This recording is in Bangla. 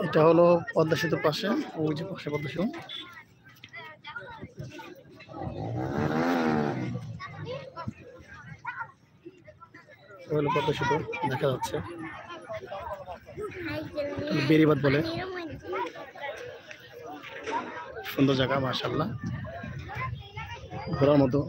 এটা হলো পদ্মা সেতুর পাশে, ওই যে পাশে পদ্মা সেতু। হলো পদ্মা সেতু দেখা যাচ্ছে, বেরিবাদ বলে। সুন্দর জায়গা, মাশাআল্লাহ, ঘোরার মতো।